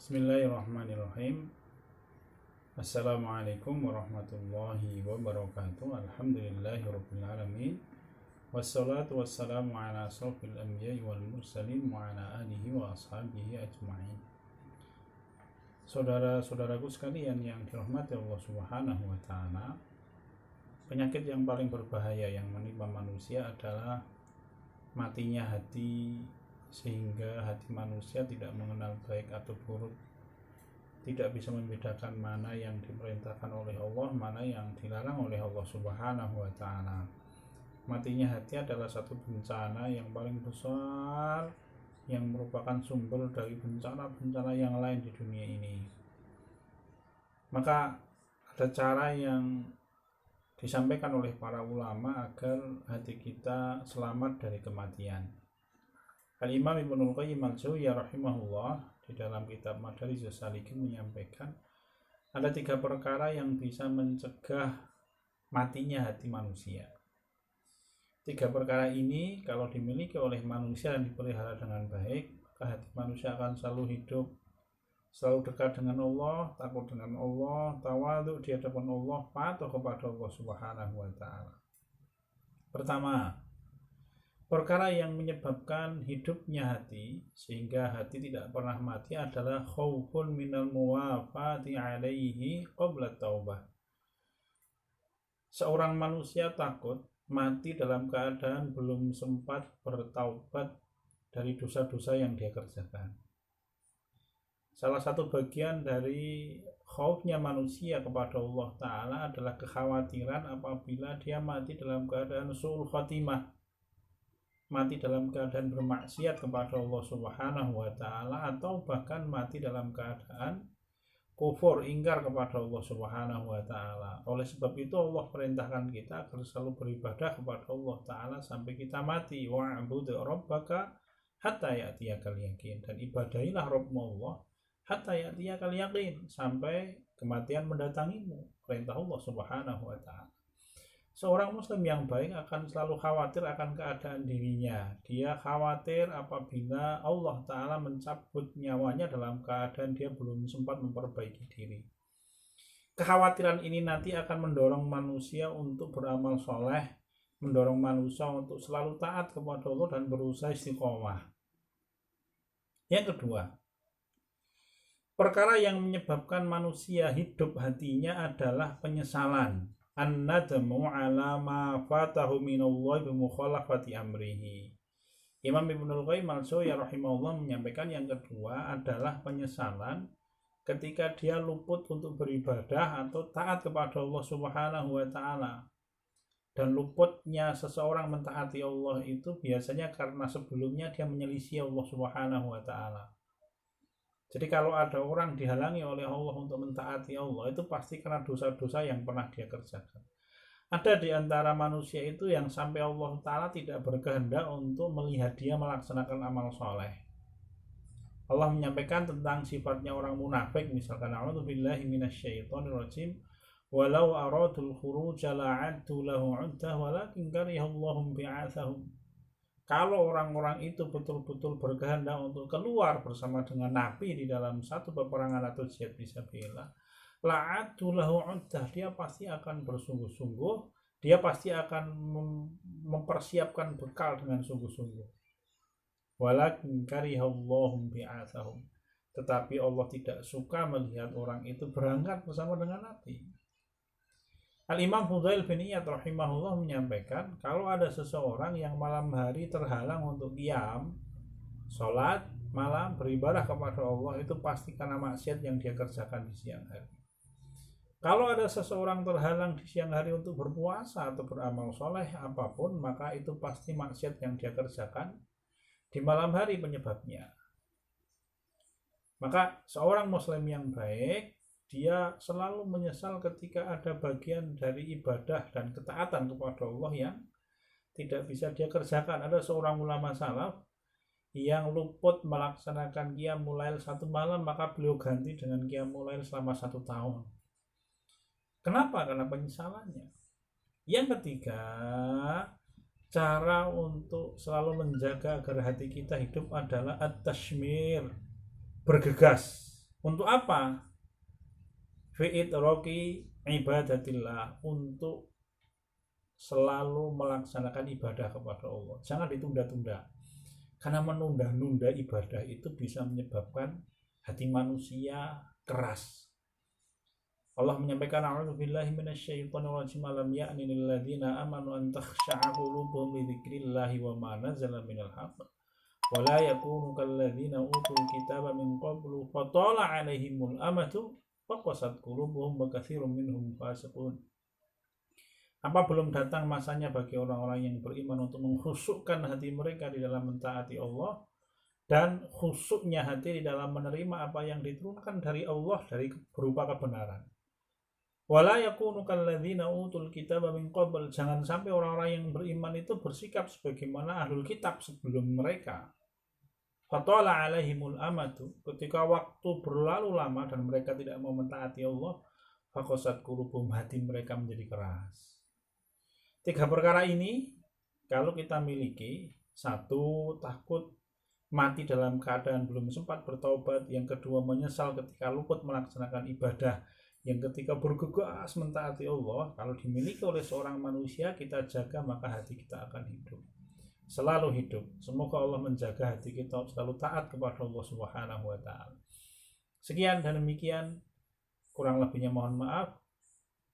Bismillahirrahmanirrahim. Assalamualaikum warahmatullahi wabarakatuh. Alhamdulillahirrabbilalamin. Wassalatu wassalamu ala asrofil anbiya'i wal mursalin wa ala alihi wa ashabihi ajma'in. Saudara-saudaraku sekalian yang dirahmati Allah Subhanahu wa ta'ala, penyakit yang paling berbahaya yang menimpa manusia adalah matinya hati, sehingga hati manusia tidak mengenal baik atau buruk, tidak bisa membedakan mana yang diperintahkan oleh Allah, mana yang dilarang oleh Allah Subhanahu wa ta'ala. Matinya hati adalah satu bencana yang paling besar, yang merupakan sumber dari bencana-bencana yang lain di dunia ini. Maka ada cara yang disampaikan oleh para ulama agar hati kita selamat dari kematian. Al-Imam Ibnul Qayyim al-Jauziyah rahimahullah di dalam kitab Madarijus Salikin menyampaikan ada 3 perkara yang bisa mencegah matinya hati manusia. 3 perkara ini kalau dimiliki oleh manusia dan dipelihara dengan baik, maka hati manusia akan selalu hidup, selalu dekat dengan Allah, takut dengan Allah, tawadhu di hadapan Allah, patuh kepada Allah Subhanahu wa ta'ala. Pertama, perkara yang menyebabkan hidupnya hati sehingga hati tidak pernah mati adalah khaufun minal muwafati alaihi qabla taubah. Seorang manusia takut mati dalam keadaan belum sempat bertaubat dari dosa-dosa yang dia kerjakan. Salah satu bagian dari khaufnya manusia kepada Allah Ta'ala adalah kekhawatiran apabila dia mati dalam keadaan su'ul khatimah, mati dalam keadaan bermaksiat kepada Allah Subhanahu wa ta'ala, atau bahkan mati dalam keadaan kufur, ingkar kepada Allah Subhanahu wa ta'ala. Oleh sebab itu Allah perintahkan kita agar selalu beribadah kepada Allah Ta'ala sampai kita mati. Wa'bud rabbaka hatta ya'tiyakal yakin, dan ibadahilah Rabbmu Allah hatta ya'tiyakal yakin, sampai kematian mendatangimu. Perintah Allah Subhanahu wa ta'ala. Seorang muslim yang baik akan selalu khawatir akan keadaan dirinya. Dia khawatir apabila Allah Ta'ala mencabut nyawanya dalam keadaan dia belum sempat memperbaiki diri. Kekhawatiran ini nanti akan mendorong manusia untuk beramal soleh, mendorong manusia untuk selalu taat kepada Allah dan berusaha istiqomah. Yang kedua, perkara yang menyebabkan manusia hidup hatinya adalah penyesalan. An-nadmu ala ma fatahu minallahi bi mukhalafati amrihi. Imam Ibnul Qayyim al-Jauziyah rahimahullah menyampaikan yang kedua adalah penyesalan ketika dia luput untuk beribadah atau taat kepada Allah Subhanahu wa ta'ala. Dan luputnya seseorang mentaati Allah itu biasanya karena sebelumnya dia menyelisih Allah Subhanahu wa ta'ala. Jadi kalau ada orang dihalangi oleh Allah untuk mentaati Allah, itu pasti karena dosa-dosa yang pernah dia kerjakan. Ada di antara manusia itu yang sampai Allah Ta'ala tidak berkehendak untuk melihat dia melaksanakan amal soleh. Allah menyampaikan tentang sifatnya orang munafik, misalkan a'udzubillahi minasyaitonirrajim, walau aradul khuruja la'addu lahu 'uddah walakin karihallahum bi'atsahum. Kalau orang-orang itu betul-betul berkehendak untuk keluar bersama dengan Nabi di dalam satu peperangan atau jihad fisabilillah, la'addu lahu 'uddah, dia pasti akan bersungguh-sungguh, dia pasti akan mempersiapkan bekal dengan sungguh-sungguh. Walakin karihallahum bi'atsahum, tetapi Allah tidak suka melihat orang itu berangkat bersama dengan Nabi. Al-Imam Fudail bin Iyad rahimahullah menyampaikan, kalau ada seseorang yang malam hari terhalang untuk qiyam, sholat malam, beribadah kepada Allah, itu pasti karena maksiat yang dia kerjakan di siang hari. Kalau ada seseorang terhalang di siang hari untuk berpuasa atau beramal soleh apapun, maka itu pasti maksiat yang dia kerjakan di malam hari penyebabnya. Maka seorang muslim yang baik, dia selalu menyesal ketika ada bagian dari ibadah dan ketaatan kepada Allah yang tidak bisa dia kerjakan. Ada seorang ulama salaf yang luput melaksanakan qiyamul lail 1 malam, maka beliau ganti dengan qiyamul lail selama 1 tahun. Kenapa? Karena penyesalannya. Yang ketiga, cara untuk selalu menjaga agar hati kita hidup adalah at-tashmir, bergegas Untuk apa? Fi'id roki ibadatillah, untuk selalu melaksanakan ibadah kepada Allah. Jangan ditunda-tunda. Karena menunda-nunda ibadah itu bisa menyebabkan hati manusia keras. Allah menyampaikan, a'udzubillahi minasyaitonirrajim, alam ya'ni lil ladzina amanu an takhsha'a qulubuhum li dzikrillahi wa ma nazala minal haqq wa la yakunu kal ladzina utul kitaba min qablu fatala 'alaihimul amatu faqasat qulubuhum wa katsirun minhum fasiqun. Apa belum datang masanya bagi orang-orang yang beriman untuk mengkhusukkan hati mereka di dalam mentaati Allah, dan khusyuknya hati di dalam menerima apa yang diturunkan dari Allah dari berupa kebenaran. Wala yakunu kalladzina utul kitaba min qabl, jangan sampai orang-orang yang beriman itu bersikap sebagaimana ahlul kitab sebelum mereka. Fatala alaihimul amatu, ketika waktu berlalu lama dan mereka tidak mau mentaati Allah, faqasat qulubuhum, hati mereka menjadi keras. 3 perkara ini kalau kita miliki, 1, takut mati dalam keadaan belum sempat bertaubat. Yang kedua, menyesal ketika luput melaksanakan ibadah. Yang ketiga, bergegas mentaati Allah. Kalau dimiliki oleh seorang manusia, kita jaga, maka hati kita akan hidup, selalu hidup. Semoga Allah menjaga hati kita selalu taat kepada Allah Subhanahu wa ta'ala. Sekian dan demikian, kurang lebihnya mohon maaf.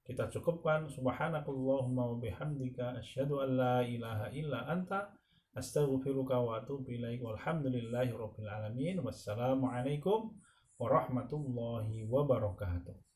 Kita cukupkan. Subhanakallahumma wa bihamdika asyhadu an la ilaha illa anta astaghfiruka wa atubu ilaik. Walhamdulillahi rabbil alamin. Wassalamualaikum warahmatullahi wabarakatuh.